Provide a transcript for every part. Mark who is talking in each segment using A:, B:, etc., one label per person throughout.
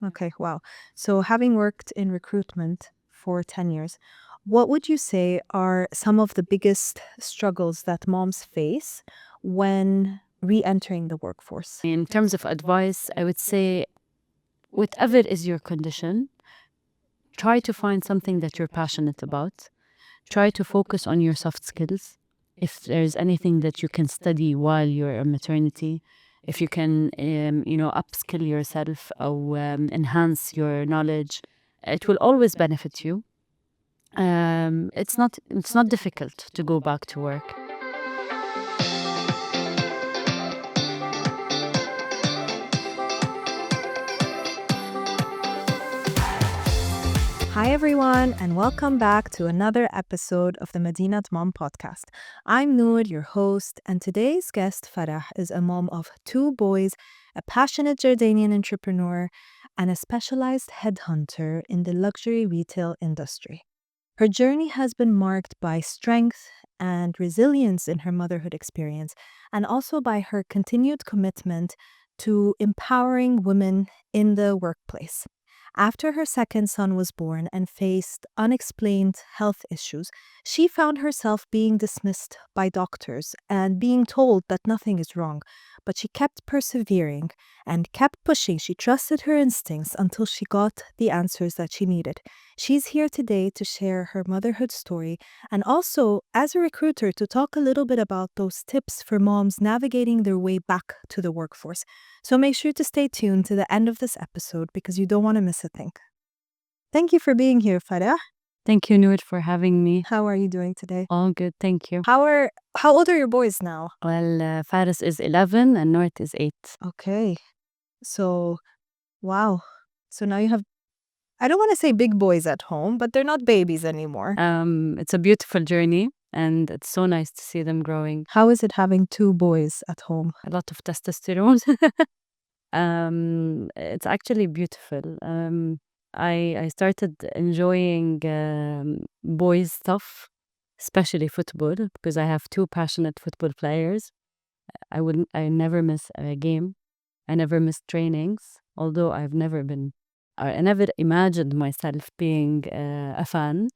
A: Okay, wow. So, having worked in recruitment for 10 years, what would you say are some of the biggest struggles that moms face when re entering the workforce?
B: In terms of advice, I would say whatever is your condition, try to find something that you're passionate about. Try to focus on your soft skills. If there's anything that you can study while you're on maternity, if you can, upskill yourself or enhance your knowledge, it will always benefit you. It's not difficult to go back to work.
A: Hi, everyone, and welcome back to another episode of the Madinat Mom Podcast. I'm Nour, your host, and today's guest, Farah, is a mom of two boys, a passionate Jordanian entrepreneur, and a specialized headhunter in the luxury retail industry. Her journey has been marked by strength and resilience in her motherhood experience, and also by her continued commitment to empowering women in the workplace. After her second son was born and faced unexplained health issues, she found herself being dismissed by doctors and being told that nothing is wrong. But she kept persevering and kept pushing. She trusted her instincts until she got the answers that she needed. She's here today to share her motherhood story and also, as a recruiter, to talk a little bit about those tips for moms navigating their way back to the workforce. So make sure to stay tuned to the end of this episode because you don't want to miss a thing. Thank you for being here, Farah.
B: Thank you, Noor, for having me.
A: How are you doing today?
B: All good, thank you.
A: How old are your boys now?
B: Well, Faris is 11 and Noor is 8.
A: Okay. So, wow. So now you have, I don't want to say big boys at home, but they're not babies anymore.
B: It's a beautiful journey, and it's so nice to see them growing.
A: How is it having two boys at home?
B: A lot of testosterone. It's actually beautiful. I started enjoying boys stuff, especially football, because I have two passionate football players. I never miss a game. I never miss trainings, although I never imagined myself being a fan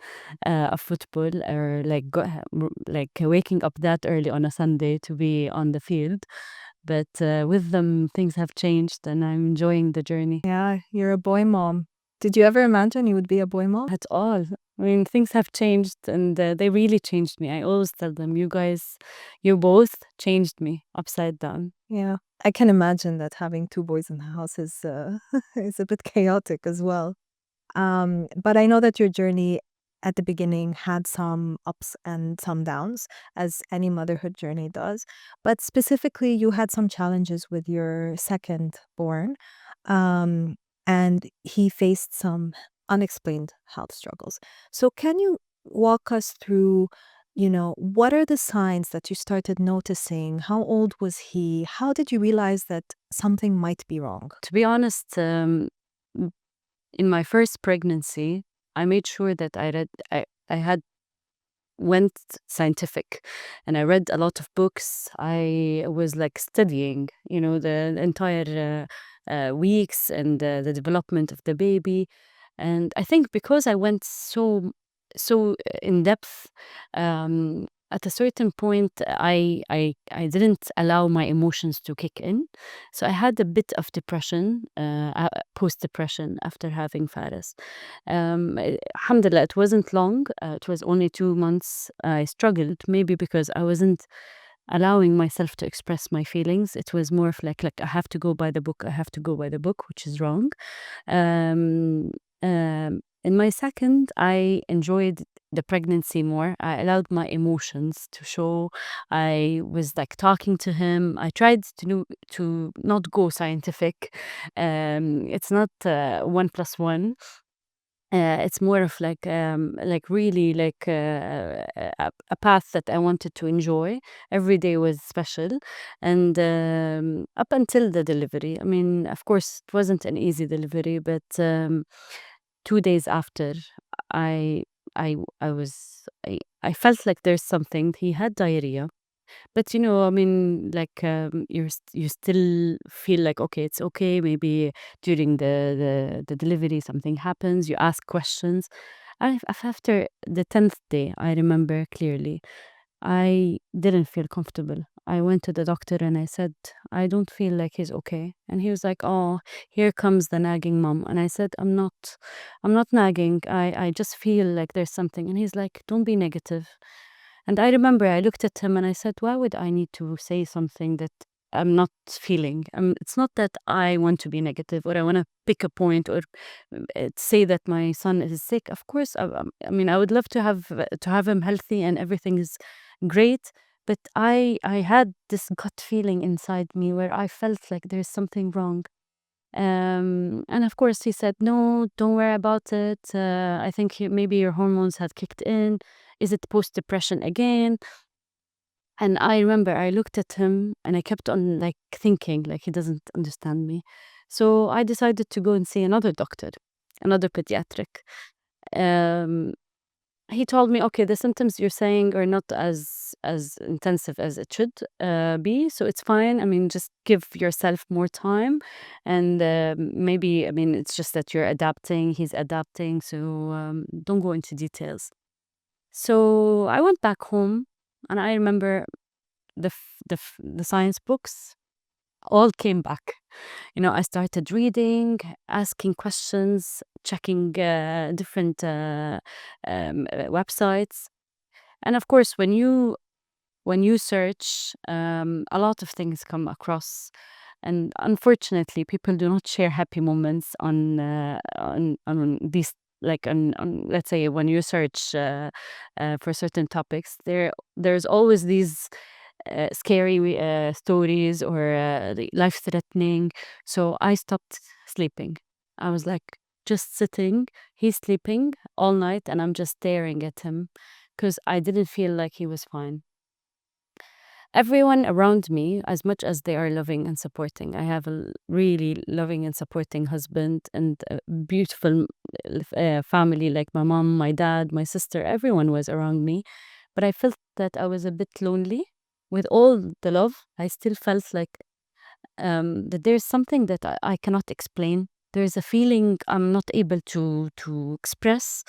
B: of football or like waking up that early on a Sunday to be on the field. But with them, things have changed, and I'm enjoying the journey.
A: Yeah, you're a boy mom. Did you ever imagine you would be a boy mom?
B: At all. I mean, things have changed, and they really changed me. I always tell them, you both changed me upside down.
A: Yeah, I can imagine that having two boys in the house is is a bit chaotic as well. But I know that your journey at the beginning had some ups and some downs, as any motherhood journey does. But specifically, you had some challenges with your second born, um, and he faced some unexplained health struggles. So, can you walk us through? What are the signs that you started noticing? How old was he? How did you realize that something might be wrong?
B: To be honest, in my first pregnancy, I made sure that I had went scientific, and I read a lot of books. I was like studying, the entire weeks and the development of the baby. And I think because I went so in depth, at a certain point, I didn't allow my emotions to kick in. So I had a bit of depression, post depression after having Faris. Alhamdulillah, it wasn't long. It was only 2 months. I struggled, maybe because I wasn't allowing myself to express my feelings. It was more of like I have to go by the book. I have to go by the book, which is wrong. Um, in my second, I enjoyed the pregnancy more. I allowed my emotions to show. I was like talking to him. I tried to not go scientific. It's not 1+1. It's more of like really like a path that I wanted to enjoy. Every day was special, and up until the delivery. I mean, of course, it wasn't an easy delivery, but 2 days after, I I I was I felt like there's something. He had diarrhea. But I mean, like, you still feel like, okay, it's okay. Maybe during the delivery something happens. You ask questions. After the 10th day, I remember clearly, I didn't feel comfortable. I went to the doctor and I said, I don't feel like he's okay. And he was like, oh, here comes the nagging mom. And I said, I'm not nagging. I just feel like there's something. And he's like, don't be negative. And I remember I looked at him and I said, why would I need to say something that I'm not feeling? It's not that I want to be negative or I want to pick a point or say that my son is sick. Of course, I mean, I would love to have him healthy and everything is great. But I had this gut feeling inside me where I felt like there's something wrong. And of course, he said, no, don't worry about it. I think maybe your hormones had kicked in. Is it post depression again? And I remember I looked at him and I kept on like thinking like he doesn't understand me. So I decided to go and see another doctor, another pediatric. Um, he told me, okay, the symptoms you're saying are not as intensive as it should be, so it's fine. I mean, just give yourself more time, and maybe, I mean, it's just that you're adapting. He's adapting, so don't go into details. So I went back home, and I remember the science books all came back. I started reading, asking questions, checking different websites. And of course, when you search, a lot of things come across. And unfortunately, people do not share happy moments on these, like on let's say when you search for certain topics. There's always these scary stories or life threatening. So I stopped sleeping. I was like just sitting. He's sleeping all night, and I'm just staring at him because I didn't feel like he was fine. Everyone around me, as much as they are loving and supporting, I have a really loving and supporting husband and a beautiful family like my mom, my dad, my sister. Everyone was around me, but I felt that I was a bit lonely. With all the love, I still felt like that there's something that I cannot explain. There's a feeling I'm not able to express,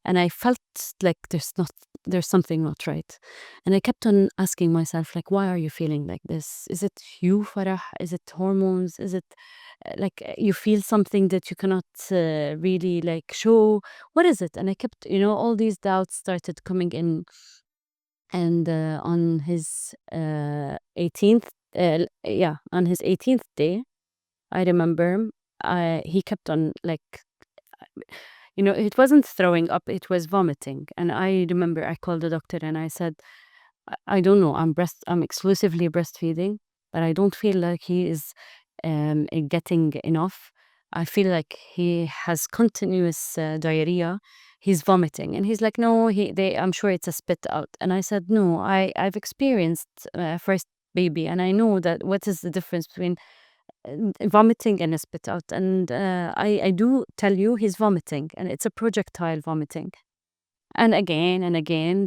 B: and I felt like there's something not right. And I kept on asking myself, like, why are you feeling like this? Is it you, Farah? Is it hormones? Is it like you feel something that you cannot really like show? What is it? And I kept, all these doubts started coming in. And on his 18th, on his 18th day, I remember he kept on like, it wasn't throwing up, it was vomiting. And I remember I called the doctor and I said, I don't know, I'm exclusively breastfeeding, but I don't feel like he is getting enough. I feel like he has continuous diarrhea. He's vomiting, and he's like, no, I'm sure it's a spit out. And I said, no, I've experienced first baby, and I know that what is the difference between vomiting and a spit out. And I do tell you, he's vomiting, and it's a projectile vomiting. And again,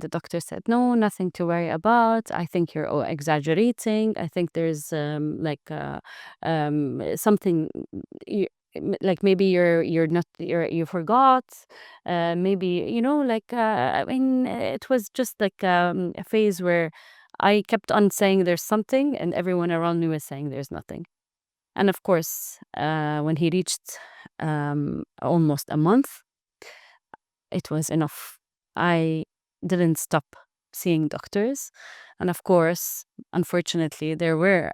B: the doctor said, no, nothing to worry about. I think you're exaggerating. I think there's something. You, like maybe you're not you forgot. Maybe like I mean, it was just like a phase where I kept on saying there's something, and everyone around me was saying there's nothing. And of course, when he reached almost a month, it was enough. I didn't stop seeing doctors. And of course, unfortunately, there were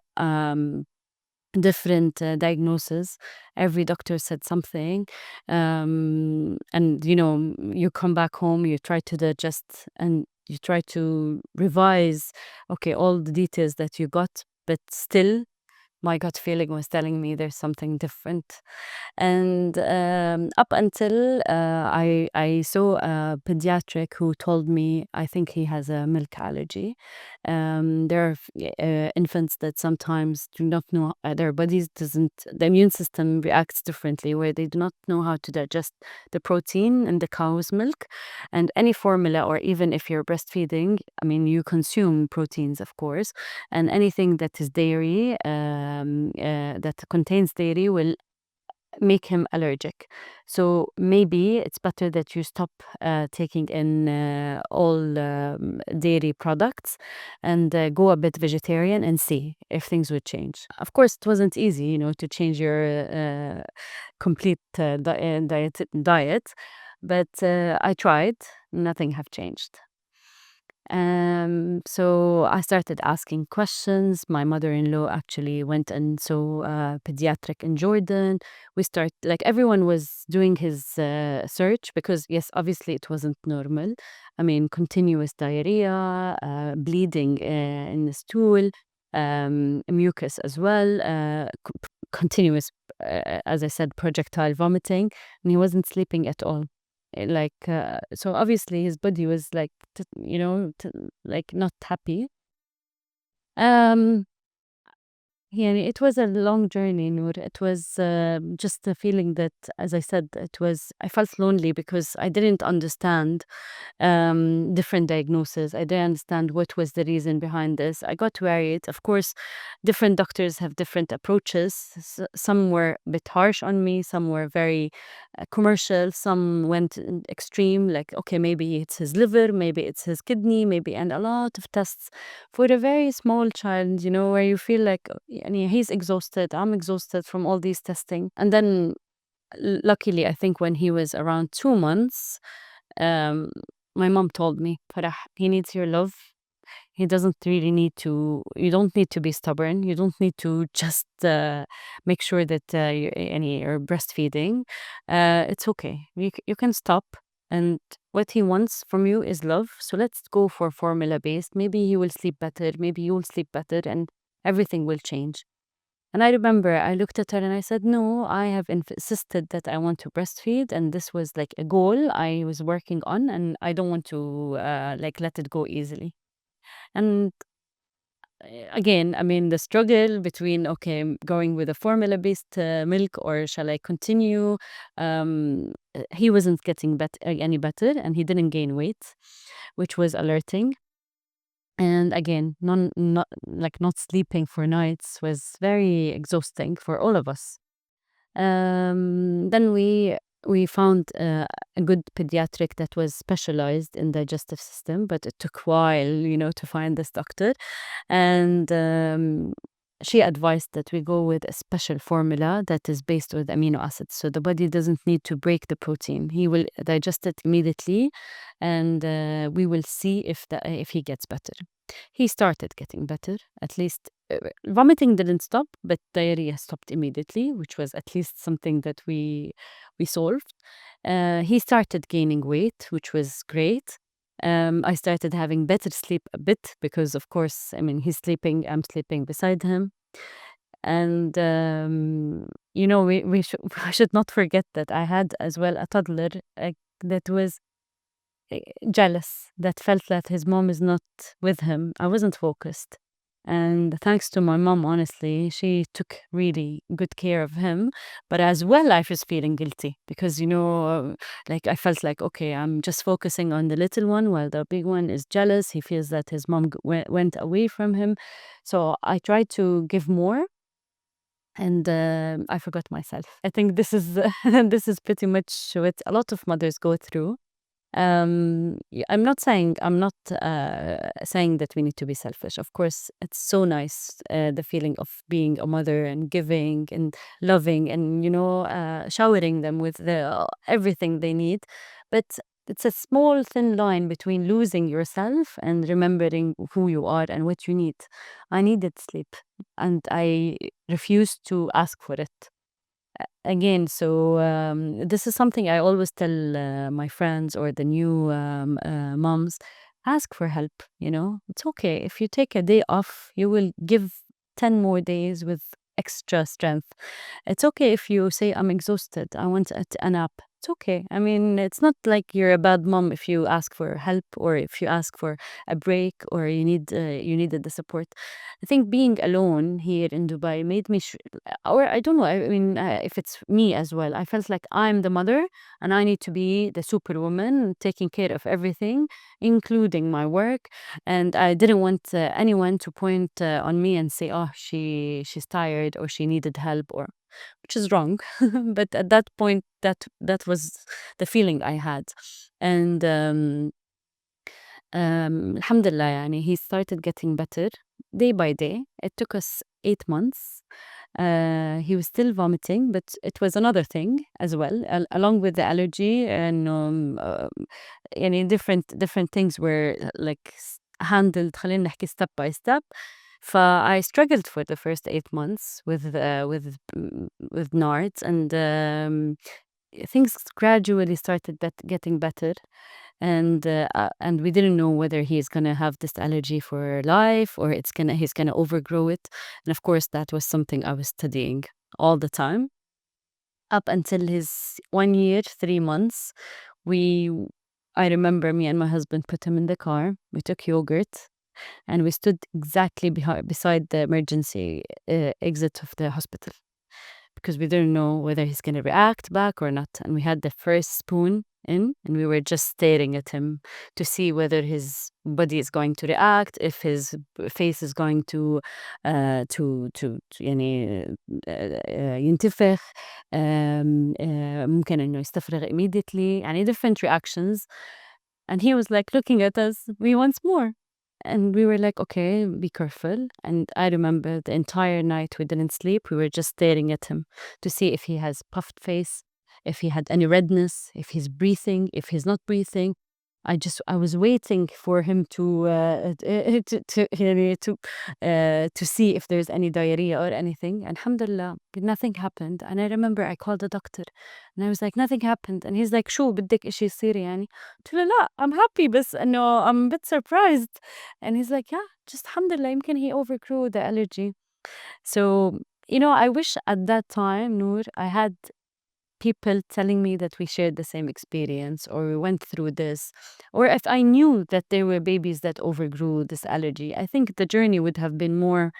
B: different diagnoses. Every doctor said something. And, you come back home, you try to digest and you try to revise, okay, all the details that you got, but still my gut feeling was telling me there's something different. And up until I saw a pediatric who told me I think he has a milk allergy. There are infants that sometimes do not know, their bodies doesn't, the immune system reacts differently, where they do not know how to digest the protein in the cow's milk. And any formula, or even if you're breastfeeding, I mean, you consume proteins, of course, and anything that is dairy, that contains dairy, will make him allergic. So maybe it's better that you stop taking in all dairy products, and go a bit vegetarian and see if things would change. Of course, it wasn't easy, to change your complete diet, but I tried. Nothing have changed. So I started asking questions. My mother-in-law actually went and saw a pediatric in Jordan. Like everyone was doing his search, because yes, obviously it wasn't normal. I mean, continuous diarrhea, bleeding in the stool, mucus as well, continuous, as I said, projectile vomiting, and he wasn't sleeping at all. So obviously his body was like, like not happy. Um, yeah, it was a long journey, Noor. It was just a feeling that, as I said, I felt lonely because I didn't understand different diagnoses. I didn't understand what was the reason behind this. I got worried. Of course, different doctors have different approaches. Some were a bit harsh on me, some were very commercial, some went extreme, like, okay, maybe it's his liver, maybe it's his kidney, maybe, and a lot of tests for a very small child, where you feel like, he's exhausted, I'm exhausted from all these testing. And then, luckily, I think when he was around 2 months, um, my mom told me, Farah, he needs your love. He doesn't really need to, you don't need to be stubborn. You don't need to just make sure that you're breastfeeding. It's okay. You can stop. And what he wants from you is love. So let's go for formula based. Maybe he will sleep better. Maybe you'll sleep better, and everything will change. And I remember I looked at her and I said, no, I have insisted that I want to breastfeed. And this was like a goal I was working on, and I don't want to like let it go easily. And again, I mean, the struggle between, okay, going with a formula based milk, or shall I continue? He wasn't getting any better, and he didn't gain weight, which was alerting. And again, not sleeping for nights was very exhausting for all of us. Then we found a good pediatric that was specialized in digestive system, but it took a while, to find this doctor. And she advised that we go with a special formula that is based with amino acids. So the body doesn't need to break the protein. He will digest it immediately, and we will see if he gets better. He started getting better, at least. Vomiting didn't stop, but diarrhea stopped immediately, which was at least something that we solved. He started gaining weight, which was great. I started having better sleep a bit because, of course, I mean, he's sleeping, I'm sleeping beside him. And, I should not forget that I had as well a toddler that was jealous, that felt that his mom is not with him. I wasn't focused. And thanks to my mom, honestly, she took really good care of him. But as well, I was feeling guilty because, like I felt like, okay, I'm just focusing on the little one while the big one is jealous. He feels that his mom went away from him. So I tried to give more, and I forgot myself. I think this is this is pretty much what a lot of mothers go through. I'm not saying that we need to be selfish. Of course, it's so nice, the feeling of being a mother and giving and loving and, showering them with everything they need. But it's a small, thin line between losing yourself and remembering who you are and what you need. I needed sleep, and I refused to ask for it again. So this is something I always tell my friends or the new moms: ask for help. It's okay if you take a day off. You will give 10 more days with extra strength. It's okay if you say, I'm exhausted, I want a nap. It's okay. I mean, it's not like you're a bad mom if you ask for help or if you ask for a break or you needed the support. I think being alone here in Dubai made me, or I don't know. I mean, if it's me as well, I felt like I'm the mother and I need to be the superwoman, taking care of everything, including my work. And I didn't want anyone to point on me and say, "Oh, she's tired or she needed help," or which is wrong. But at that point, that was the feeling I had, and alhamdulillah, يعني he started getting better day by day. It took us 8 months. He was still vomiting, but it was another thing as well, along with the allergy and يعني different things were like handled. خلينا نحكي step by step. I struggled for the first 8 months with NARDs, and things gradually started getting better. And we didn't know whether he's gonna have this allergy for life or he's gonna overgrow it. And of course, that was something I was studying all the time up until his 1 year, 3 months. We, I remember me and my husband put him in the car. We took yogurt and we stood exactly beside the emergency exit of the hospital because we didn't know whether he's going to react back or not. And we had the first spoon in, and we were just staring at him to see whether his body is going to react, if his face is going to يعني ينتفخ، ممكن إنه يستفرغ immediately، يعني different reactions. And he was like looking at us, we want more. And we were like, okay, be careful. And I remember the entire night we didn't sleep. We were just staring at him to see if he has puffed face, if he had any redness, if he's breathing, if he's not breathing. I was waiting for him to see if there's any diarrhea or anything. And alhamdulillah, nothing happened. And I remember I called the doctor and I was like, nothing happened. And he's like, شو بدك إشي يصير يعني؟ قلت له لا, I'm happy بس إنه I'm a bit surprised. And he's like, yeah, just alhamdulillah, يمكن he overgrew the allergy. So, I wish at that time, Nour, I had people telling me that we shared the same experience or we went through this, or if I knew that there were babies that overgrew this allergy, I think the journey would have been more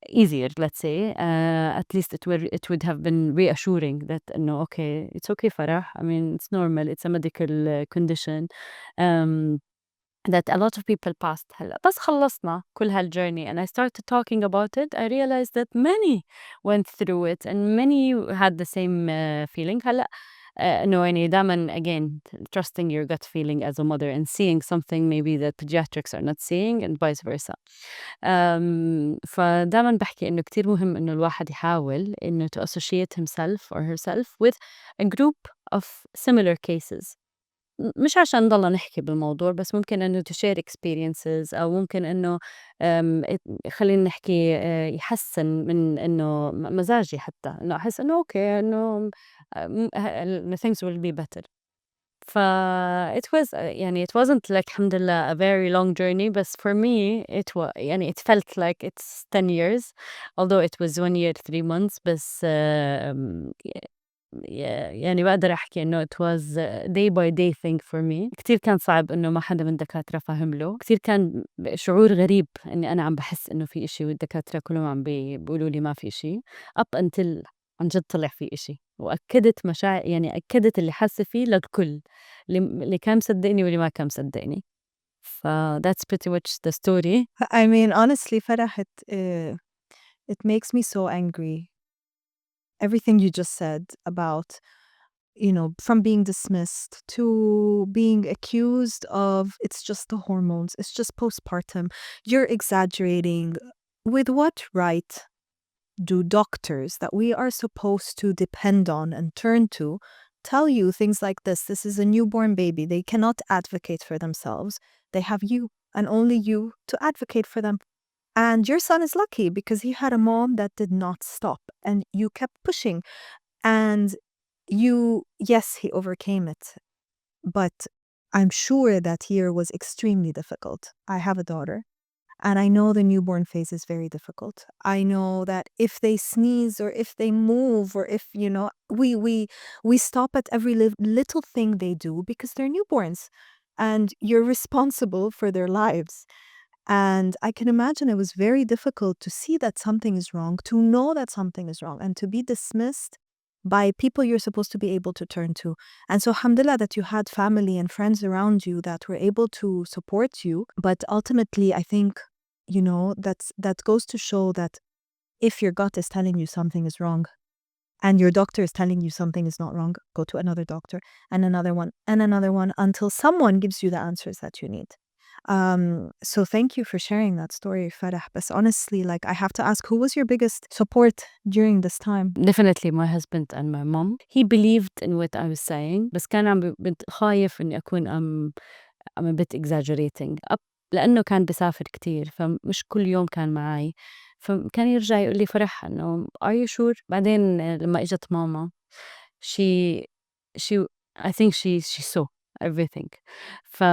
B: easier, let's say. At least it would have been reassuring that no, okay, it's okay, Farah. I mean, it's normal. It's a medical condition. Um, that a lot of people passed. هلا بس خلصنا كل هالjourney and I started talking about it, I realized that many went through it and many had the same feeling. هلا إنه يعني دايماً again trusting your gut feeling as a mother and seeing something maybe that pediatrics are not seeing and vice versa. فدايماً بحكي إنه كتير مهم إنه الواحد يحاول إنه to associate himself or herself with a group of similar cases. مش عشان نضلنا نحكي بالموضوع بس ممكن إنه to share experiences أو ممكن إنه خلّينا نحكي يحسّن من إنه مزاجي حتى، إنه أحس إنه أوكي إنه things will be better. it was يعني it wasn't like الحمد لله a very long journey بس for me يعني it felt like it's 10 years although it was 1 year 3 months بس يعني باقدر أحكي إنه it was a day by day thing for me. كتير كان صعب إنه ما حدا من الدكاترة فهم له، كتير كان شعور غريب إني أنا عم باحس إنه في إشي والدكاترة كلّهم عم بيقولوا لي ما في إشي up until عن جد طلع في إشي، وأكّدت يعني أكّدت اللي حاسة فيه للكل، اللي كان مصدّقني واللي ما كان مصدّقني. that's pretty much the story.
A: I mean, honestly, Farah, it makes me so angry. Everything you just said about, from being dismissed to being accused of it's just the hormones, it's just postpartum, you're exaggerating. With what right do doctors that we are supposed to depend on and turn to tell you things like this? This is a newborn baby. They cannot advocate for themselves. They have you and only you to advocate for them. And your son is lucky because he had a mom that did not stop and you kept pushing. And yes, he overcame it. But I'm sure that year was extremely difficult. I have a daughter. And I know the newborn phase is very difficult. I know that if they sneeze or if they move or if, we stop at every little thing they do because they're newborns and you're responsible for their lives. And I can imagine it was very difficult to see that something is wrong, to know that something is wrong, and to be dismissed by people you're supposed to be able to turn to. And so, alhamdulillah, that you had family and friends around you that were able to support you. But ultimately, I think, that goes to show that if your gut is telling you something is wrong, and your doctor is telling you something is not wrong, go to another doctor and another one until someone gives you the answers that you need. So thank you for sharing that story, Farah. But honestly, like I have to ask, who was your biggest support during this time?
B: Definitely my husband and my mom. He believed in what I was saying بس كان خايف إني أكون I'm a bit exaggerating لأنه كان بيسافر كتير فمش كل يوم كان معي فكان يرجع يقول لي فرح إنه are you sure بعدين لما إجت ماما she she I think she saw everything ف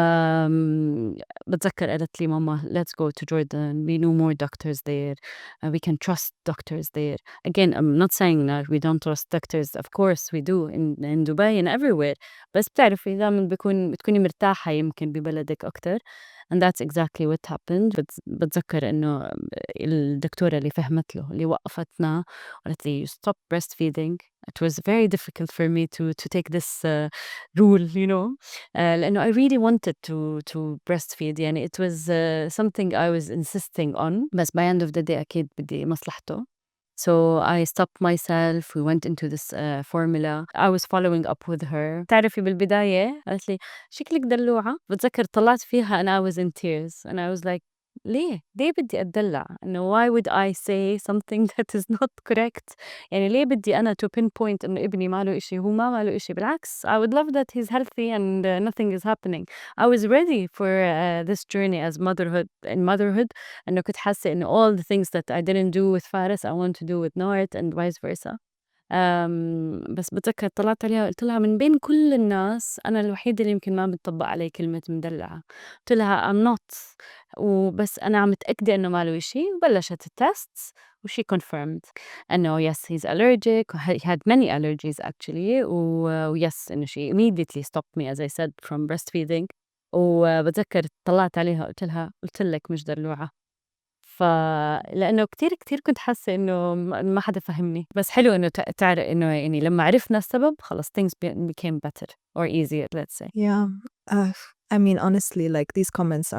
B: بتذكر قالت لي ماما let's go to Jordan we know more doctors there we can trust doctors there again I'm not saying that we don't trust doctors of course we do in Dubai and everywhere بس بتعرفي دائما بتكوني مرتاحة يمكن ببلدك أكتر and that's exactly what happened بتذكر إنه الدكتورة اللي فهمت له اللي وقفتنا قالت لي you stop breastfeeding it was very difficult for me to take this rule لأنه I really wanted to breastfeed يعني it was something I was insisting on بس by end of the day أكيد بدي مصلحته so I stopped myself we went into this formula I was following up with her تعرفي بالبداية قالت لي شكلك دلوعة بتذكر طلعت فيها and I was in tears and I was like ليه بدي أتدلع إنه why would I say something that is not correct يعني ليه بدي أنا to pinpoint إنه ابني ما له إشي هو ما له إشي بالعكس I would love that he's healthy and nothing is happening I was ready for this journey as motherhood إنه كنت حاسة إنه all the things that I didn't do with Faris I want to do with Nour and vice versa بس بتذكر طلعت عليها قلت لها من بين كل الناس أنا الوحيدة اللي يمكن ما بتطبق علي كلمة مدلعة قلت لها I'm not وبس أنا عم متأكدة إنه ما له إشي وبلشت التست وشي confirmed إنه yes he's allergic he had many allergies actually yes إنه she immediately stopped me as I said from breastfeeding وبتذكر طلعت عليها قلت لك مش دلوعة لإنه كتير كنت حاسة إنه ما حدا فهمني، بس حلو إنه تعرف إنه يعني لمّا عرفنا السبب خلص things became better or easier let's say.
A: Yeah. I mean, honestly, like these comments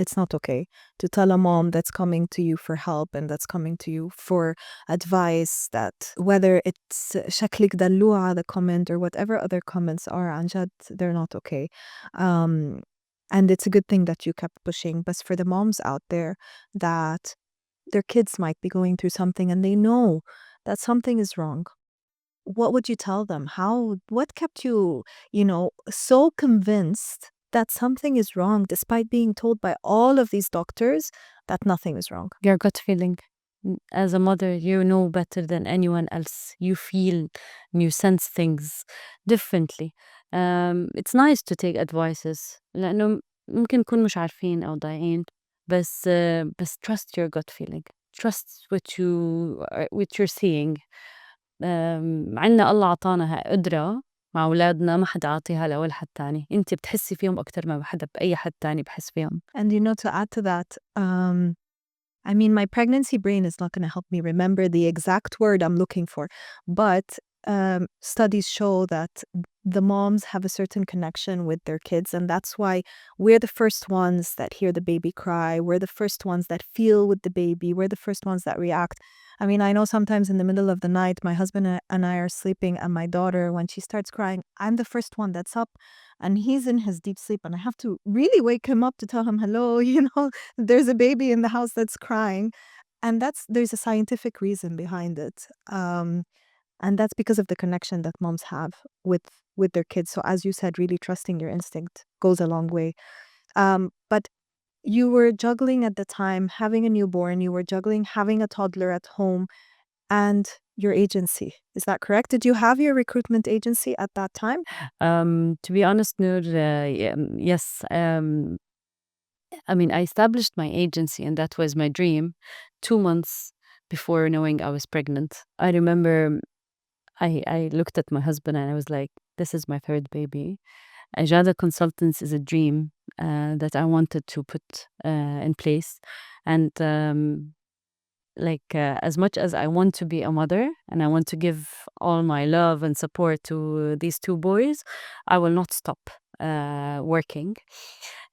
A: it's not okay to tell a mom that's coming to you for help and that's coming to you for advice that whether it's شكلك دلوعة, the comment, or whatever other comments are, عن جد, they're not okay. And it's a good thing that you kept pushing. But for the moms out there that their kids might be going through something and they know that something is wrong, what would you tell them? What kept you, so convinced that something is wrong despite being told by all of these doctors that nothing is wrong?
B: Your gut feeling. As a mother, you know better than anyone else. You feel and you sense things differently. It's nice to take advices لأنه ممكن نكون مش عارفين أو ضايعين بس trust your gut feeling. Trust what you're seeing. عنا الله عطانا قدرة مع أولادنا ما حدا عاطيها لأول حد تاني أنت بتحسي فيهم أكتر ما حدا بأي حد تاني بحس فيهم.
A: And to add to that, I mean, my pregnancy brain is not going to help me remember the exact word I'm looking for, but studies show that the moms have a certain connection with their kids, and that's why we're the first ones that hear the baby cry. We're the first ones that feel with the baby. We're the first ones that react. I mean, I know sometimes in the middle of the night, my husband and I are sleeping, and my daughter, when she starts crying, I'm the first one that's up, and he's in his deep sleep, and I have to really wake him up to tell him, hello, there's a baby in the house that's crying. And there's a scientific reason behind it. And that's because of the connection that moms have with their kids. So as you said, really trusting your instinct goes a long way. But you were juggling at the time, having a newborn, you were juggling having a toddler at home and your agency. Is that correct? Did you have your recruitment agency at that time?
B: To be honest, Nour, yes. I mean, I established my agency, and that was my dream 2 months before knowing I was pregnant. I remember I looked at my husband and I was like, this is my third baby. Ajada Consultants is a dream that I wanted to put in place. And as much as I want to be a mother and I want to give all my love and support to these two boys, I will not stop working.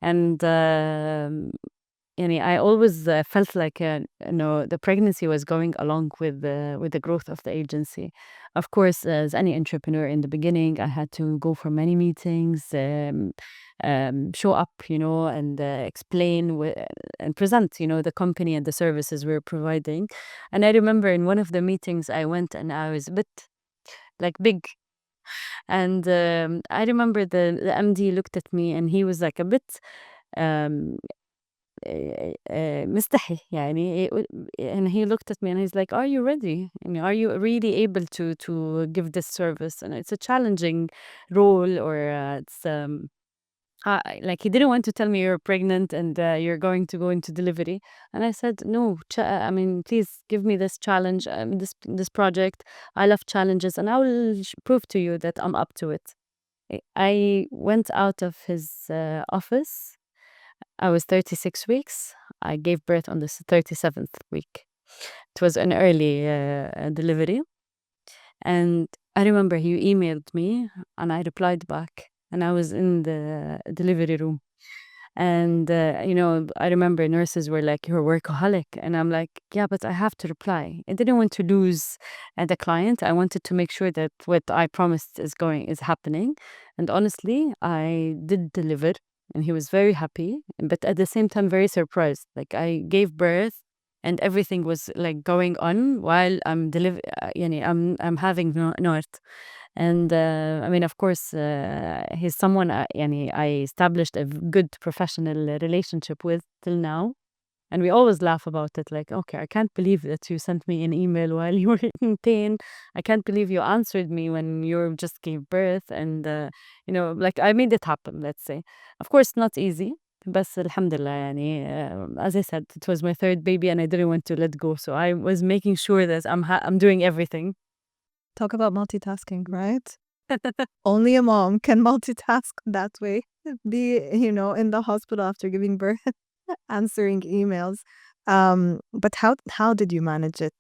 B: And I always felt like the pregnancy was going along with the growth of the agency. Of course, as any entrepreneur in the beginning, I had to go for many meetings, show up, and explain and present, the company and the services we're providing. And I remember in one of the meetings I went and I was a bit like big. And I remember the MD looked at me and he was like a bit um, مستحي يعني and he looked at me and he's like, are you ready? Are you really able to give this service? And it's a challenging role, or it's like he didn't want to tell me you're pregnant and you're going to go into delivery. And I said, no, I mean, please give me this challenge, this project. I love challenges, and I will prove to you that I'm up to it. I went out of his office. I was 36 weeks. I gave birth on the 37th week. It was an early delivery. And I remember he emailed me and I replied back. And I was in the delivery room. And, I remember nurses were like, you're a workaholic. And I'm like, yeah, but I have to reply. I didn't want to lose the client. I wanted to make sure that what I promised is happening. And honestly, I did deliver and he was very happy, but at the same time, very surprised. Like I gave birth and everything was like going on while I'm having Nour. And I mean, of course, he's someone I established a good professional relationship with till now. And we always laugh about it like, okay, I can't believe that you sent me an email while you were in pain. I can't believe you answered me when you just gave birth. And, like I made it happen, let's say. Of course, not easy. بس الحمد لله as I said, it was my third baby and I didn't want to let go. So I was making sure that I'm doing everything.
A: Talk about multitasking, right? Only a mom can multitask that way. Be, in the hospital after giving birth, answering emails. But how did you manage it?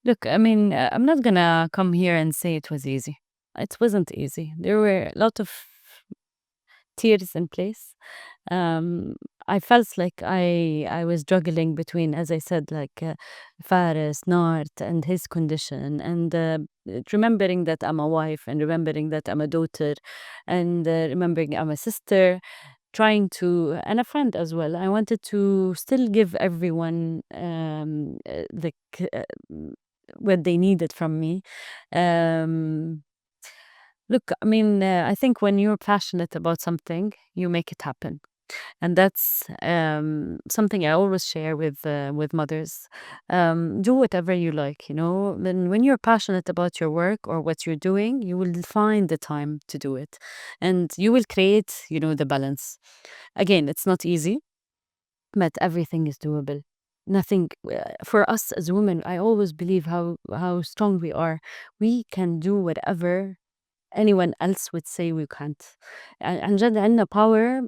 B: Look, I mean, I'm not gonna come here and say it was easy. It wasn't easy. There were a lot of tears in place. I felt like I was juggling between, as I said, like Faris, Nart, and his condition, and remembering that I'm a wife, and remembering that I'm a daughter, and remembering I'm a sister, trying to, and a friend as well. I wanted to still give everyone what they needed from me. Um, Look, I mean, I think when you're passionate about something, you make it happen. And that's something I always share with mothers. Do whatever you like, Then when you're passionate about your work or what you're doing, you will find the time to do it, and you will create, the balance. Again, it's not easy, but everything is doable. Nothing for us as women. I always believe how strong we are. We can do whatever anyone else would say we can't. عن جد عندنا power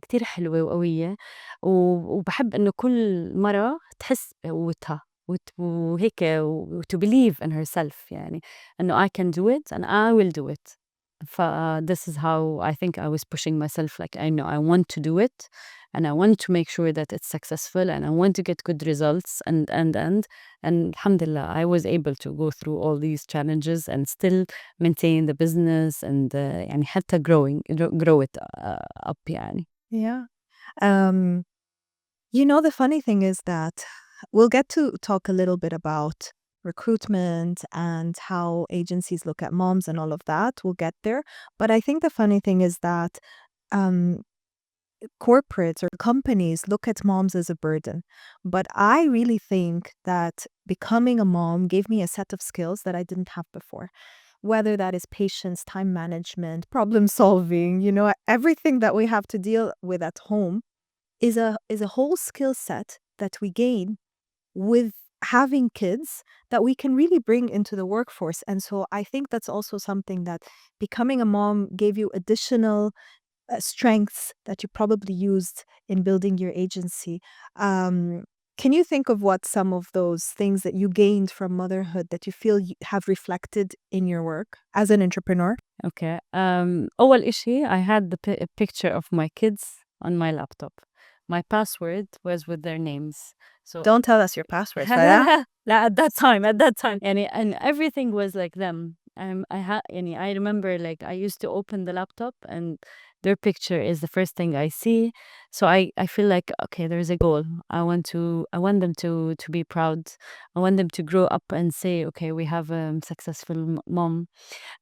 B: كتير حلوة وقوية، وبحب إنه كل مرة تحس بقوتها وهيك to believe in herself، يعني إنه I can do it and I will do it. This is how I think I was pushing myself. Like I know I want to do it, and I want to make sure that it's successful, and I want to get good results. And alhamdulillah, I was able to go through all these challenges and still maintain the business and يعني حتى grow it up يعني.
A: Yeah. Um, the funny thing is that we'll get to talk a little bit about recruitment and how agencies look at moms and all of that. We'll get there. But I think the funny thing is that um, corporates or companies look at moms as a burden. But I really think that becoming a mom gave me a set of skills that I didn't have before. Whether that is patience, time management, problem solving, everything that we have to deal with at home is a whole skill set that we gain with having kids that we can really bring into the workforce. And so I think that's also something that becoming a mom gave you additional strengths that you probably used in building your agency. Um, can you think of what some of those things that you gained from motherhood that you feel you have reflected in your work as an entrepreneur?
B: Okay. أول إشي I had a picture of my kids on my laptop. My password was with their names. So
A: Don't tell us your password, Farah.
B: لا, at that time and everything was like them. I remember like I used to open the laptop and their picture is the first thing I see. So I feel like okay, there's a goal. I want them to be proud. I want them to grow up and say, okay, we have a successful mom.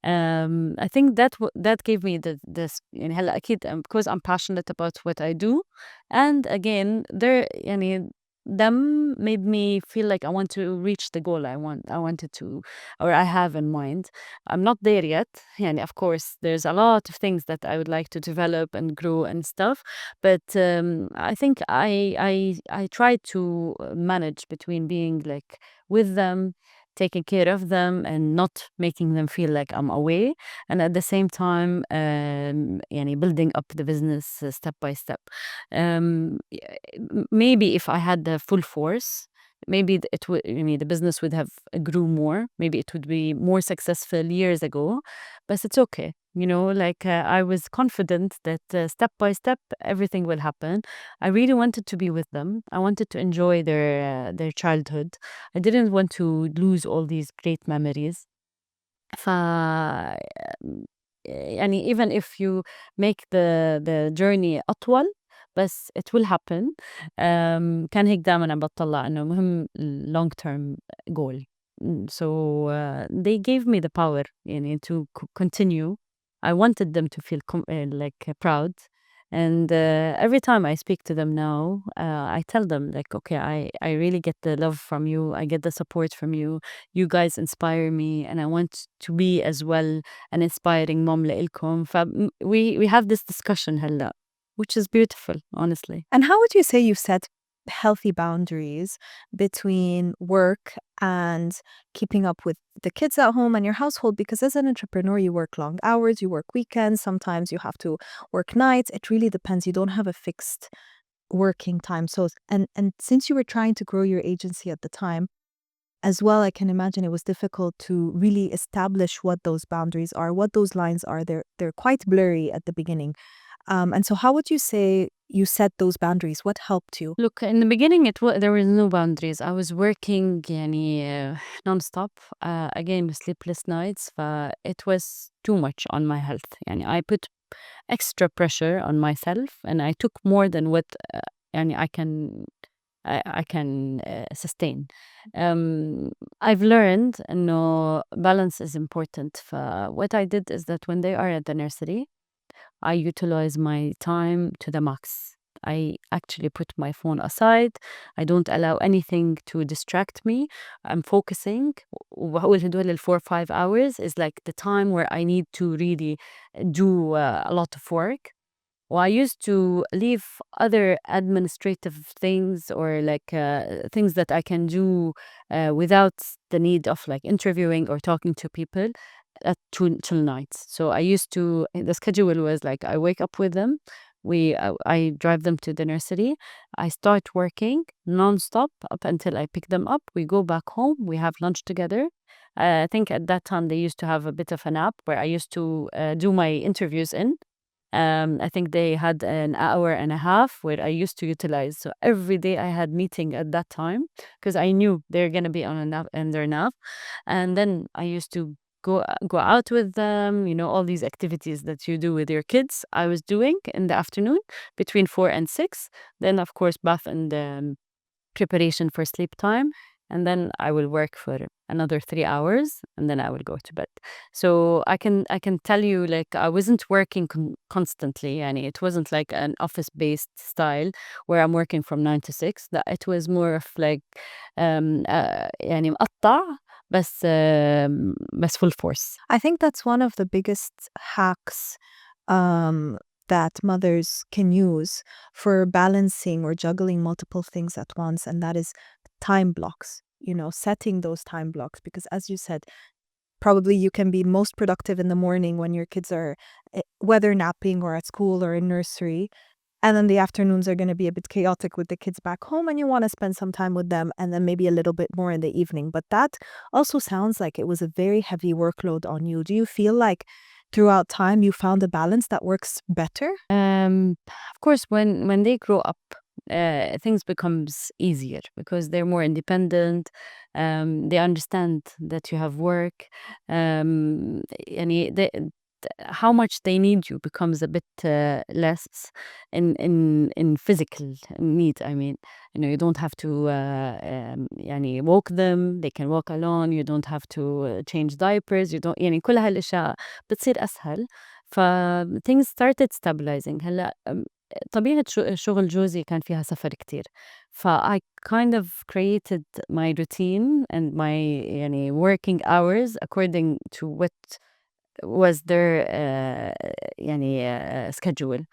B: I think that gave me this يعني هلا أكيد because I'm passionate about what I do, and again there يعني them made me feel like I want to reach the goal I wanted to or I have in mind. I'm not there yet. يعني of course there's a lot of things that I would like to develop and grow and stuff, but I think I try to manage between being like with them, taking care of them and not making them feel like I'm away, and at the same time يعني building up the business step by step. Maybe if I had the full force, maybe it would, I mean, the business would have grew more. Maybe it would be more successful years ago, but it's okay. Like I was confident that step by step everything will happen. I really wanted to be with them. I wanted to enjoy their childhood. I didn't want to lose all these great memories. ف يعني even if you make the journey أطول بس it will happen. كان هيك دايمًا عم باتطلع إنه مهم long term goal. So they gave me the power يعني to continue. I wanted them to feel like proud. And every time I speak to them now, I tell them like, okay, I really get the love from you. I get the support from you. You guys inspire me, and I want to be as well an inspiring mom لإلكم. We have this discussion هلا, which is beautiful, honestly.
A: And how would you say you set healthy boundaries between work and keeping up with the kids at home and your household? Because as an entrepreneur, you work long hours, you work weekends, sometimes you have to work nights. It really depends. You don't have a fixed working time. So, and since you were trying to grow your agency at the time, as well, I can imagine it was difficult to really establish what those boundaries are, what those lines are. They're quite blurry at the beginning. And so, how would you say you set those boundaries? What helped you?
B: Look, in the beginning, there was no boundaries. I was working يعني non-stop. Again, with sleepless nights. It was too much on my health. يعني I put extra pressure on myself, and I took more than what يعني I can sustain. I've learned إنه balance is important. What I did is that when they are at the nursery, I utilize my time to the max. I actually put my phone aside. I don't allow anything to distract me. I'm focusing. وهقول هدول ال 4 or 5 hours is like the time where I need to really do a lot of work. Well, I used to leave other administrative things or like things that I can do without the need of like interviewing or talking to people till night. So I used to, the schedule was like I wake up with them. I drive them to the nursery. I start working nonstop up until I pick them up. We go back home. We have lunch together. I think at that time they used to have a bit of an app where I used to do my interviews in. I think they had an hour and a half where I used to utilize. So every day I had meeting at that time because I knew they're gonna be on a nap and their nap, and then I used to go out with them. All these activities that you do with your kids. I was doing in the afternoon between 4 and 6. Then of course bath and preparation for sleep time. And then I will work for another 3 hours, and then I will go to bed. So I can tell you, like I wasn't working constantly, and it wasn't like an office based style where I'm working from 9 to 6. That it was more of like يعني مقطع بس full force.
A: I think that's one of the biggest hacks that mothers can use for balancing or juggling multiple things at once, and that is time blocks, setting those time blocks. Because as you said, probably you can be most productive in the morning when your kids are whether napping or at school or in nursery. And then the afternoons are going to be a bit chaotic with the kids back home, and you want to spend some time with them and then maybe a little bit more in the evening. But that also sounds like it was a very heavy workload on you. Do you feel like throughout time you found a balance that works better?
B: Of course, when they grow up, things becomes easier because they're more independent. They understand that you have work. يعني how much they need you becomes a bit less in physical need. I mean, you don't have to يعني walk them. They can walk alone. You don't have to change diapers. You don't يعني كل هالأشياء بتصير أسهل. ف things started stabilizing. هلا طبيعة شغل جوزي كان فيها سفر كتير. I kind of created my routine and my يعني working hours according to what was their يعني schedule.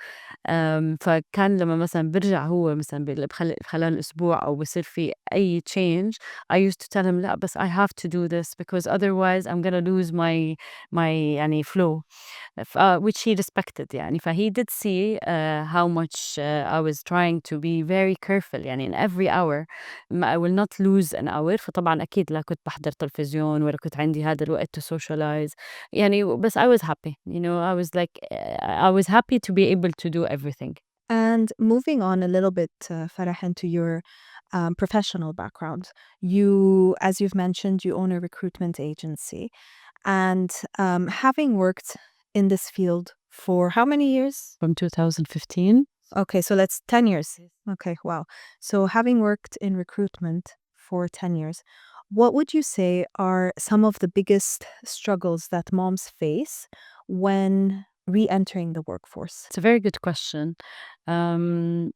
B: فكان لمّا مثلًا بيرجع هو مثلًا خلال أسبوع أو بصير في أي change, I used to tell him لأ بس I have to do this because otherwise I'm gonna lose my يعني flow. Which he respected يعني. He did see how much I was trying to be very careful يعني in every hour. I will not lose an hour. فطبعًا أكيد لا كنت باحضر تلفزيون ولا كنت عندي هذا الوقت to socialize يعني. بس I was happy, I was like I was happy to be able to do everything.
A: And moving on a little bit, Farah, into your professional background, as you've mentioned, you own a recruitment agency. And having worked in this field for how many years?
B: From 2015.
A: Okay, so that's 10 years. Okay, wow. So having worked in recruitment for 10 years, what would you say are some of the biggest struggles that moms face when re-entering the workforce?
B: It's a very good question. Um,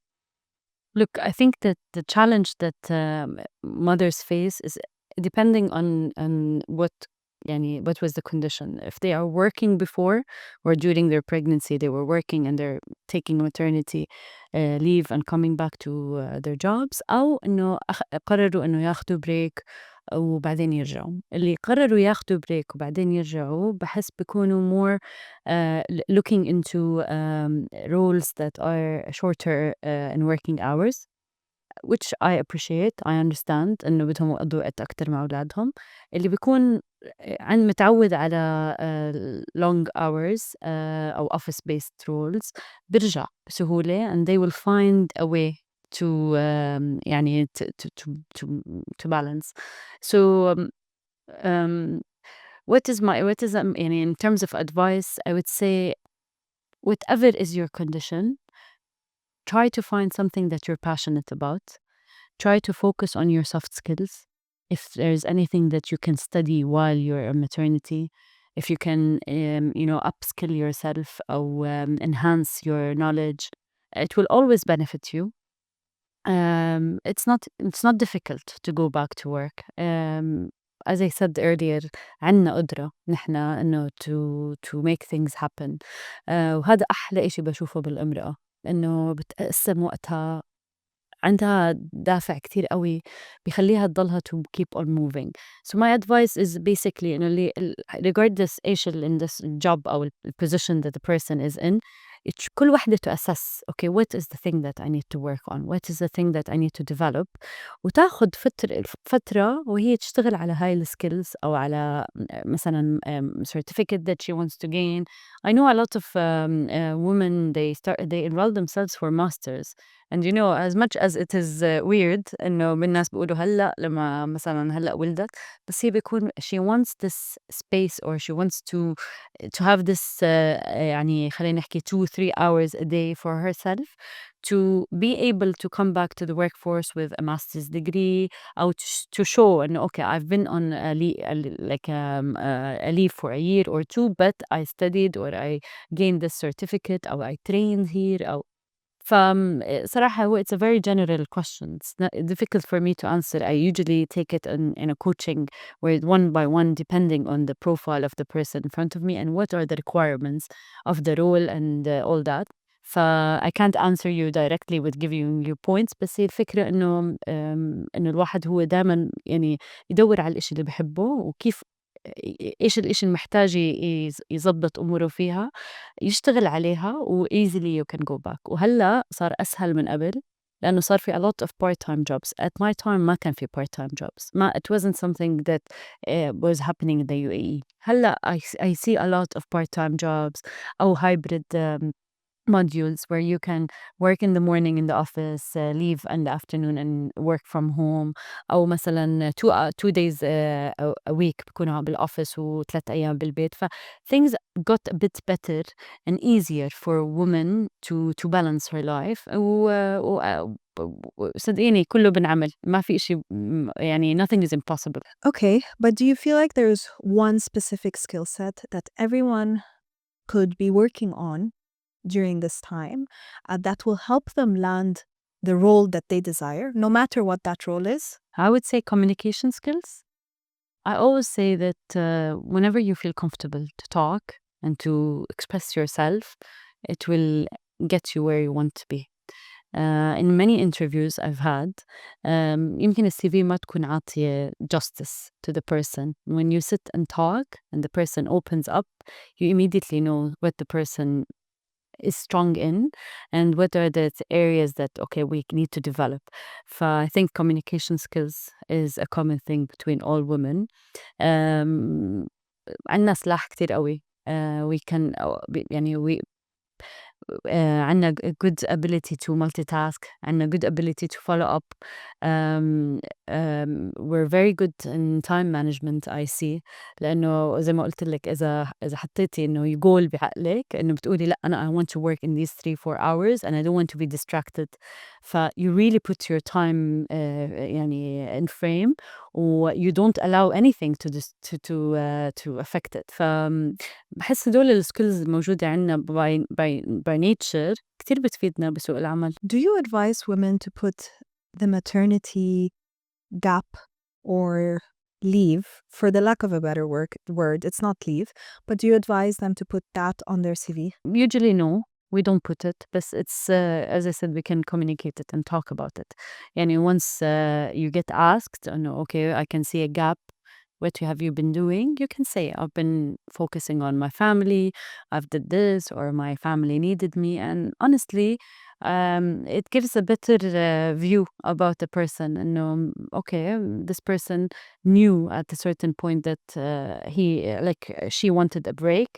B: Look, I think that the challenge that mothers face is depending on what يعني what was the condition. If they are working before or during their pregnancy, they were working and they're taking maternity leave and coming back to their jobs, أو إنه قرروا إنه ياخدوا بريك وبعدين يرجعوا. اللي قرروا ياخدوا بريك وبعدين يرجعوا بحس بيكونوا more looking into roles that are shorter in working hours, which I appreciate. I understand إنه بدهم يقضوا وقت أكتر مع أولادهم. اللي بيكون متعود على long hours أو office based roles بيرجع بسهولة and they will find a way to يعني to balance. So um, what is يعني in terms of advice, I would say whatever is your condition, try to find something that you're passionate about. Try to focus on your soft skills. If there's anything that you can study while you're on maternity, if you can, upskill yourself or enhance your knowledge, it will always benefit you. It's not difficult to go back to work. As I said earlier, عنا قدرة نحن إنه to make things happen. وهذا أحلى إشي بشوفه بالامرأة، إنه بتقسم وقتها، عندها دافع كتير قوي بيخليها تضلها to keep on moving. So my advice is basically إنه regardless إيش in this job أو position that the person is in, كل وحدة to assess, okay, what is the thing that I need to work on, what is the thing that I need to develop، وتاخد فترة وهي تشتغل على هاي السكيلز أو على مثلا certificate that she wants to gain. I know a lot of women, they enroll themselves for masters, and as much as it is weird إنه بالناس بيقولوا هلأ لما مثلا هلأ ولدت، بس هي بيكون she wants this space or she wants to have this يعني خلينا نحكي 2-3 hours a day for herself to be able to come back to the workforce with a master's degree, or to show and okay, I've been on a leave for a year or two, but I studied or I gained this certificate or I trained here أو صراحة هو it's a very general question. It's not difficult for me to answer. I usually take it in a coaching where one by one, depending on the profile of the person in front of me and what are the requirements of the role and all that. I can't answer you directly with giving you points، بس هي الفكرة إنه الواحد هو دايمًا يعني يدوّر على الإشي اللي بيحبه وكيف إيش الإشي المحتاج يضبّط أموره فيها، يشتغل عليها وeasily you can go back. وهلّأ صار أسهل من قبل لإنه صار في a lot of part-time jobs. At my time ما كان في part-time jobs. It wasn't something that was happening in the UAE. هلّأ I see a lot of part-time jobs أو hybrid modules where you can work in the morning in the office, leave in the afternoon and work from home. أو مثلًا 2 days a week بيكونوا بالoffice و3 أيام بالبيت. Things got a bit better and easier for women to balance her life. وصدقيني كله بنعمل، ما في إشي يعني nothing is impossible.
A: Okay, but do you feel like there's one specific skill set that everyone could be working on during this time that will help them land the role that they desire, no matter what that role is?
B: I would say communication skills. I always say that whenever you feel comfortable to talk and to express yourself, it will get you where you want to be. In many interviews I've had, يمكن الCV ما تكون عاطية justice to the person. When you sit and talk and the person opens up, you immediately know what the person is strong in and what are the areas that okay we need to develop. I think communication skills is a common thing between all women. عنا سلاح كتير قوي. We can يعني عنا good ability to multitask, عنا good ability to follow up. We're very good in time management I see. لأنه زي ما قُلت لِك إذا حطيتِ إنه goal بعقلِك إنه بتقولي لأ أنا I want to work in these 3-4 hours and I don't want to be distracted. You really put your time يعني in frame you don't allow anything to affect it. باحس هدول الskills الموجودة عندنا by nature كتير بتفيدنا بسوق العمل.
A: Do you advise women to put the maternity gap or leave, for the lack of a better word, it's not leave, but do you advise them to put that on their CV?
B: Usually no, we don't put it, but it's as I said, we can communicate it and talk about it. Yani once you get asked, no, okay, I can see a gap. What have you been doing? You can say, I've been focusing on my family, I've did this, or my family needed me. And honestly, it gives a better view about the person. And okay, this person knew at a certain point that she wanted a break,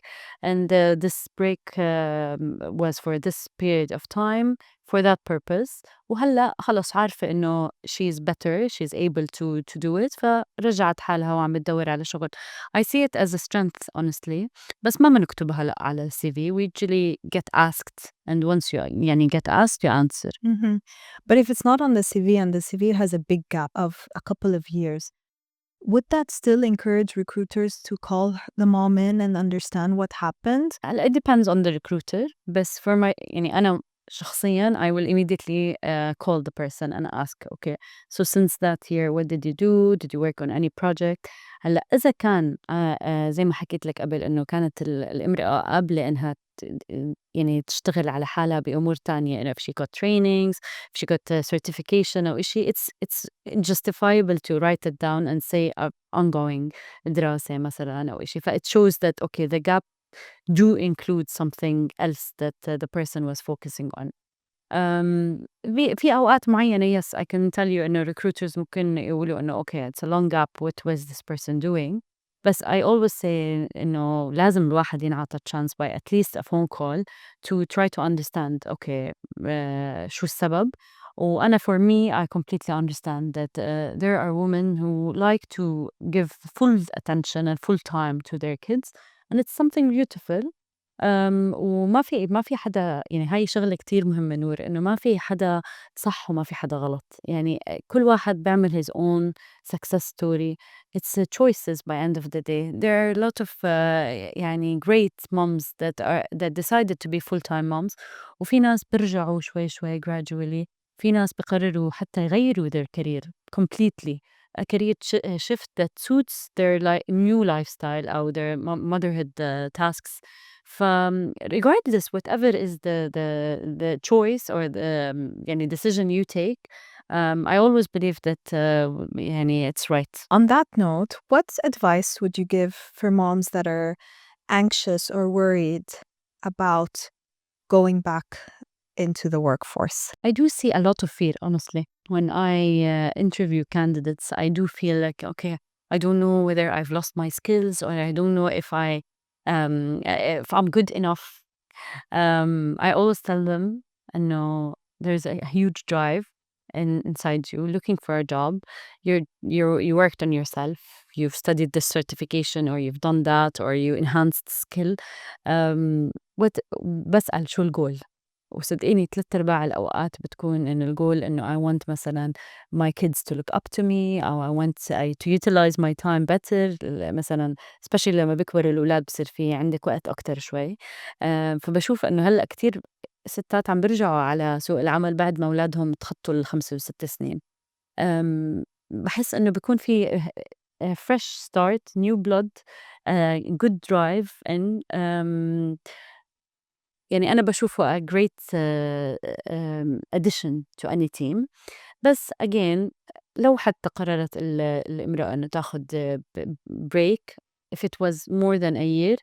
B: and this break was for this period of time for that purpose. وهلأ خلص عارفة إنه she's better, she's able to do it. فرجعت حالها وعم بتدور على شغل. I see it as a strength honestly. بس ما بنكتبها هلأ على الCV. We usually get asked, and once you يعني get asked, you answer.
A: Mm-hmm. But if it's not on the CV and the CV has a big gap of a couple of years, would that still encourage recruiters to call the mom in and understand what happened?
B: هلأ it depends on the recruiter. بس for my يعني أنا شخصيًا I will immediately call the person and ask, okay, so since that year what did you do? Did you work on any project? هلأ إذا كان زي ما حكيت لك قبل إنه كانت الامرأة قابلة إنها يعني تشتغل على حالها بأمور تانية. if she got trainings, if she got certification أو إشي, it's justifiable to write it down and say ongoing دراسة مثلًا أو إشي. it shows that okay the gap do include something else that the person was focusing on. في أوقات معينة yes I can tell you إنه recruiters ممكن يقولوا إنه okay it's a long gap, what was this person doing. بس I always say إنه لازم الواحد ينعطى chance by at least a phone call to try to understand okay شو السبب. وأنا for me I completely understand that there are women who like to give full attention and full time to their kids, and it's something beautiful. ما في حدا يعني هاي شغلة كتير مهمة نور، إنه ما في حدا صح وما في حدا غلط. يعني كل واحد بيعمل his own success story. It's choices by end of the day. There are a lot of يعني great moms that decided to be full-time moms. وفي ناس بيرجعوا شوي شوي gradually. في ناس بيقرروا حتى يغيروا their career completely. A career shift that suits their new lifestyle أو their motherhood tasks. regardless, whatever is the choice or the يعني decision you take, I always believe that يعني it's right.
A: On that note, what advice would you give for moms that are anxious or worried about going back into the workforce?
B: I do see a lot of fear, honestly. When I interview candidates, I do feel like, okay, I don't know whether I've lost my skills, or I don't know if if I'm good enough. I always tell them, no, there's a huge drive inside you looking for a job. You worked on yourself. You've studied this certification, or you've done that, or you enhanced skill. what بسأل شو الجول؟ وصدقيني 3/4 الأوقات بتكون إنه الجول إنه I want مثلًا my kids to look up to me، أو I want to utilize my time better. مثلًا especially لمّا بيكبروا الولاد بصير في عندِك وقت أكتر شوي. فباشوف إنه هلأ كتير ستات عم بيرجعوا على سوق العمل بعد ما أولادهم تخطوا ال5 و6 سنين. باحس إنه بيكون في fresh start, new blood, good drive and يعني أنا باشوفه a great addition to any team. بس again لو حتى قررت الامرأة إنه تاخد break, if it was more than a year,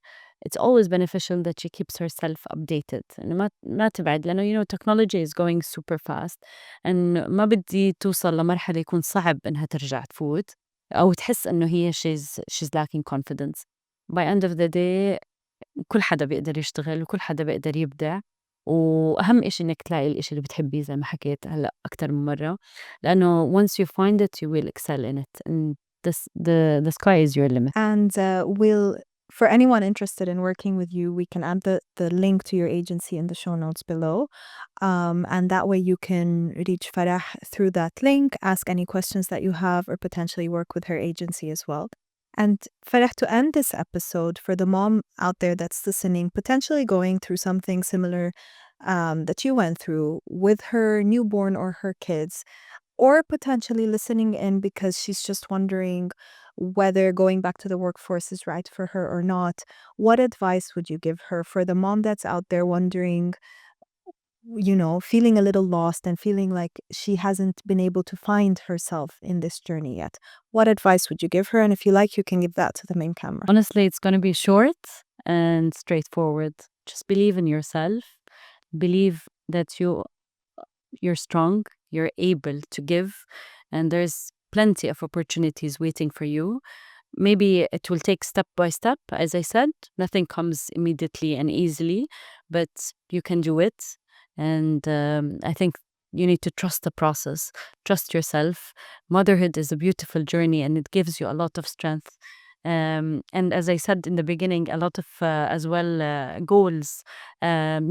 B: it's always beneficial that she keeps herself updated. إنه ما تبعد، لأنه technology is going super fast and ما بدي توصل لمرحلة يكون صعب إنها ترجع تفوت أو تحس إنه هي she's lacking confidence. By end of the day كل حدا بيقدر يشتغل وكل حدا بيقدر يبدع، وأهم إشي إنِّك تلاقي الإشي اللي بتحبيه زي ما حكيت هلأ أكتر من مرّة، لإنه once you find it you will excel in it and the sky is your limit.
A: And for anyone interested in working with you, we can add the link to your agency in the show notes below. And that way you can reach Farah through that link, ask any questions that you have, or potentially work with her agency as well. And Farah, to end this episode, for the mom out there that's listening, potentially going through something similar that you went through with her newborn or her kids, or potentially listening in because she's just wondering whether going back to the workforce is right for her or not, what advice would you give her for the mom that's out there wondering, feeling a little lost and feeling like she hasn't been able to find herself in this journey yet? What advice would you give her? And if you like, you can give that to the main camera.
B: Honestly, it's gonna be short and straightforward. Just believe in yourself. Believe that you're strong, you're able to give, and there's plenty of opportunities waiting for you. Maybe it will take step by step. As I said, nothing comes immediately and easily, but you can do it. And I think you need to trust the process, trust yourself. Motherhood is a beautiful journey and it gives you a lot of strength. And as I said in the beginning, a lot of as well goals,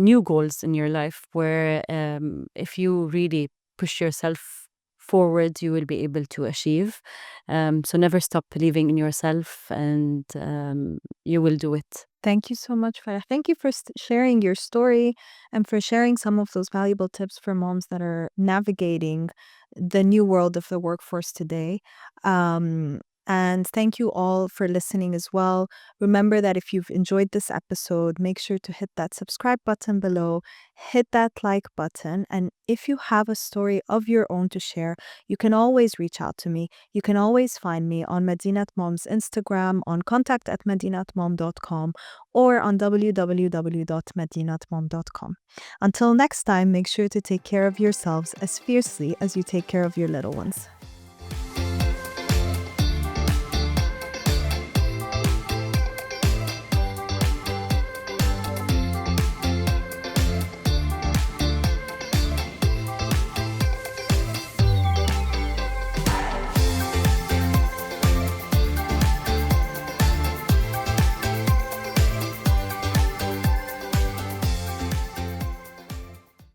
B: new goals in your life, where if you really push yourself forward, you will be able to achieve. So never stop believing in yourself, and you will do it.
A: Thank you so much, Farah. Thank you for sharing your story and for sharing some of those valuable tips for moms that are navigating the new world of the workforce today. And thank you all for listening as well. Remember that if you've enjoyed this episode, make sure to hit that subscribe button below, hit that like button. And if you have a story of your own to share, you can always reach out to me. You can always find me on Madinat Mom's Instagram, on contact@madinatmom.com, or on www.madinatmom.com. Until next time, make sure to take care of yourselves as fiercely as you take care of your little ones.